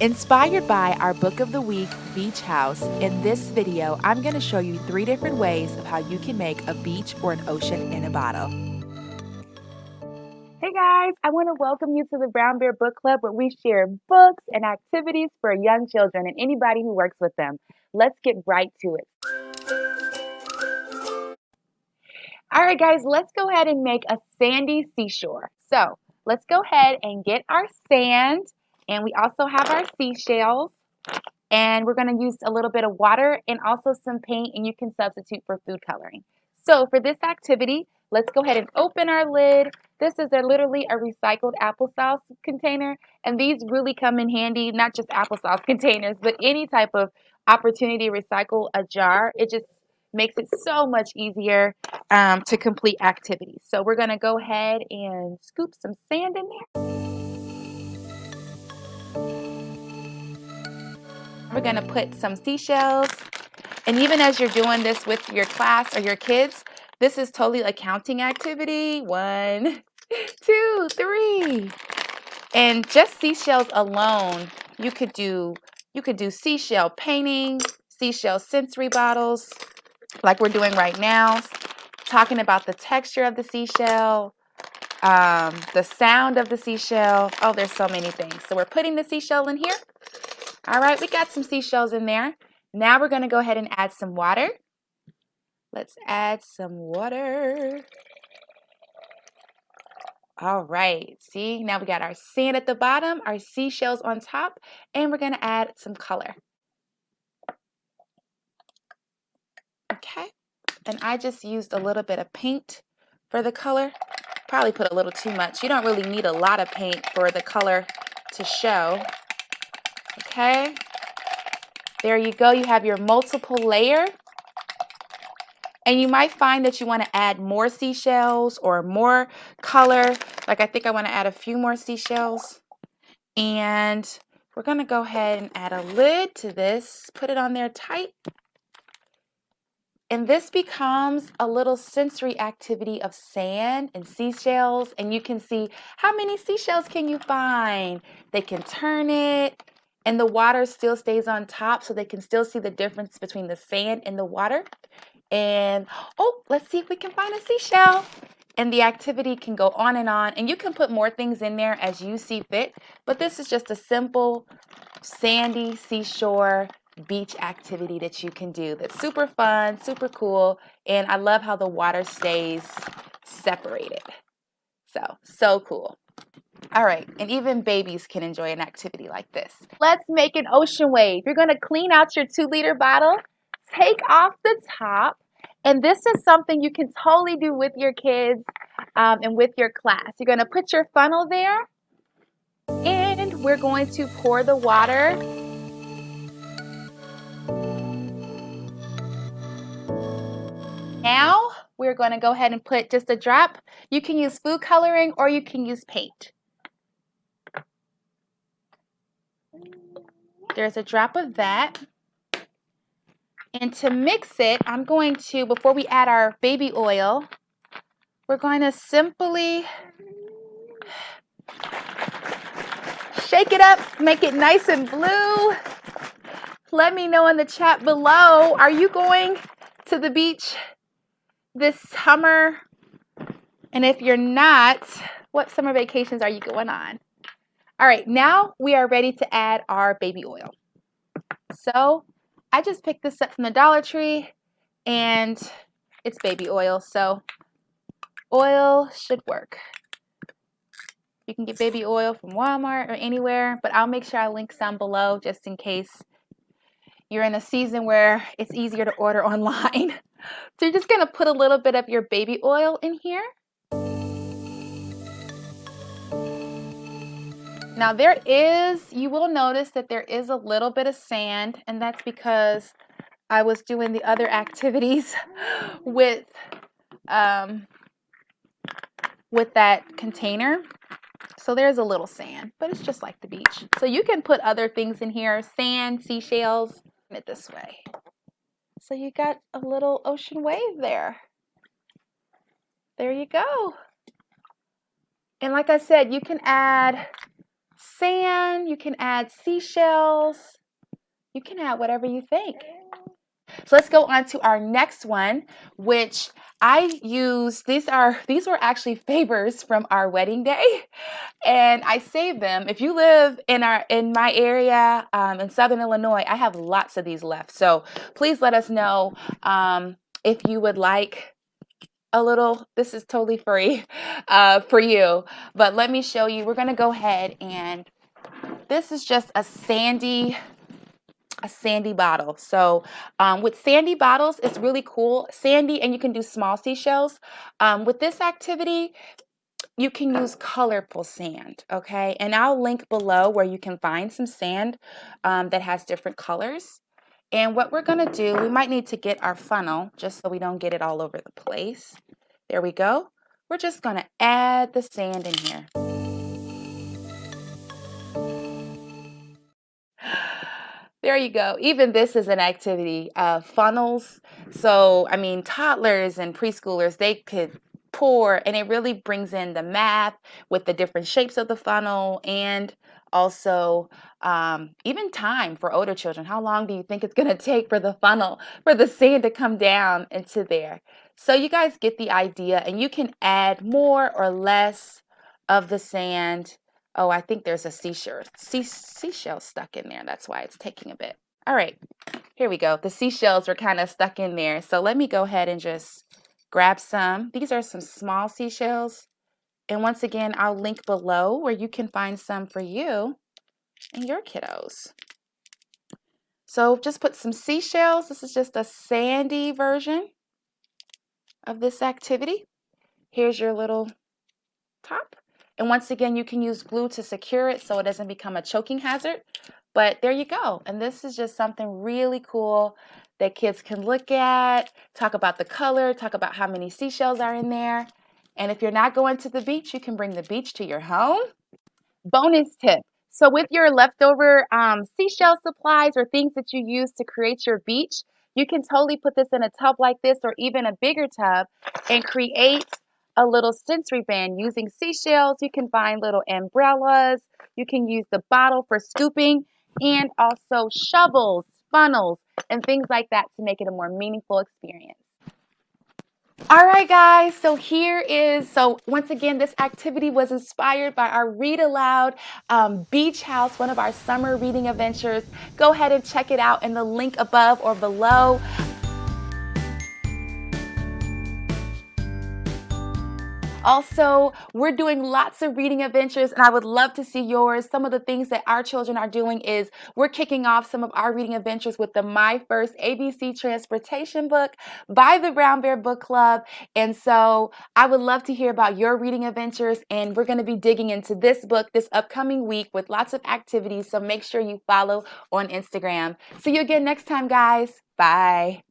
Inspired by our book of the week, Beach House, in this video, I'm going to show you 3 different ways of how you can make a beach or an ocean in a bottle. Hey guys, I want to welcome you to the Brown Bear Book Club where we share books and activities for young children and anybody who works with them. Let's get right to it. All right guys, let's go ahead and make a sandy seashore. So let's go ahead and get our sand, and we also have our seashells. And we're going to use a little bit of water and also some paint, and you can substitute for food coloring. So for this activity, let's go ahead and open our lid. This is literally a recycled applesauce container, and these really come in handy, not just applesauce containers, but any type of opportunity to recycle a jar. It just makes it so much easier to complete activities. So we're going to go ahead and scoop some sand in there. We're going to put some seashells, and even as you're doing this with your class or your kids, this is totally a counting activity. 1, 2, 3. And just seashells alone, you could do seashell painting, seashell sensory bottles, like we're doing right now, talking about the texture of the seashell, the sound of the seashell. Oh, there's so many things. So we're putting the seashell in here. All right, we got some seashells in there. Now we're going to go ahead and add some water. Let's add some water. All right, see, now we got our sand at the bottom, our seashells on top, and we're going to add some color. Okay, and I just used a little bit of paint for the color. Probably put a little too much. You don't really need a lot of paint for the color to show. Okay, there you go. You have your multiple layer. And you might find that you want to add more seashells or more color. Like I think I want to add a few more seashells. And we're going to go ahead and add a lid to this. Put it on there tight. And this becomes a little sensory activity of sand and seashells. And you can see how many seashells can you find. They can turn it. And the water still stays on top, so they can still see the difference between the sand and the water. And oh, let's see if we can find a seashell. And the activity can go on, and you can put more things in there as you see fit. But this is just a simple sandy seashore beach activity that you can do that's super fun, super cool, and I love how the water stays separated. So cool. All right, and even babies can enjoy an activity like this. Let's make an ocean wave. You're going to clean out your 2-liter bottle, take off the top, and this is something you can totally do with your kids and with your class. You're going to put your funnel there, and we're going to pour the water. Now we're going to go ahead and put just a drop. You can use food coloring or you can use paint. There's a drop of that. And to mix it, I'm going to, before we add our baby oil, we're going to simply shake it up, make it nice and blue. Let me know in the chat below, are you going to the beach this summer? And if you're not, what summer vacations are you going on? All right, now we are ready to add our baby oil. So I just picked this up from the Dollar Tree, and it's baby oil, so oil should work. You can get baby oil from Walmart or anywhere, but I'll make sure I link some below just in case you're in a season where it's easier to order online. So you're just going to put a little bit of your baby oil in here. Now you will notice that there is a little bit of sand, and that's because I was doing the other activities with that container. So there's a little sand, but it's just like the beach. So you can put other things in here, sand, seashells, it this way. So you got a little ocean wave there. There you go. And like I said, you can add sand, you can add seashells, you can add whatever you think. So let's go on to our next one, which I use. These were actually favors from our wedding day, and I saved them. If you live in my area in Southern Illinois, I have lots of these left. So please let us know if you would like a little. This is totally free for you, but let me show you. We're gonna go ahead, and this is just a sandy bottle. So with sandy bottles, it's really cool. Sandy, and you can do small seashells. With this activity, you can use colorful sand, okay? And I'll link below where you can find some sand that has different colors. And what we're gonna do, we might need to get our funnel just so we don't get it all over the place. There we go. We're just gonna add the sand in here. There you go. Even this is an activity. Funnels. So, I mean, toddlers and preschoolers, they could pour, and it really brings in the math with the different shapes of the funnel, and also even time for older children. How long do you think it's going to take for the funnel, for the sand to come down into there? So you guys get the idea, and you can add more or less of the sand. Oh, I think there's a seashell stuck in there. That's why it's taking a bit. All right, here we go. The seashells are kind of stuck in there. So let me go ahead and just grab some. These are some small seashells. And once again, I'll link below where you can find some for you and your kiddos. So just put some seashells. This is just a sandy version of this activity. Here's your little top. And once again, you can use glue to secure it so it doesn't become a choking hazard. But there you go. And this is just something really cool that kids can look at, talk about the color, talk about how many seashells are in there. And if you're not going to the beach, you can bring the beach to your home. Bonus tip. So with your leftover seashell supplies or things that you use to create your beach, you can totally put this in a tub like this or even a bigger tub and create a little sensory band using seashells. You can find little umbrellas. You can use the bottle for scooping, and also shovels, funnels, and things like that to make it a more meaningful experience. All right, guys, so once again, this activity was inspired by our Read Aloud Beach House, one of our summer reading adventures. Go ahead and check it out in the link above or below. Also, we're doing lots of reading adventures, and I would love to see yours. Some of the things that our children are doing is we're kicking off some of our reading adventures with the My First ABC Transportation book by the Brown Bear Book Club. And so I would love to hear about your reading adventures, and we're going to be digging into this book this upcoming week with lots of activities. So make sure you follow on Instagram. See you again next time, guys. Bye.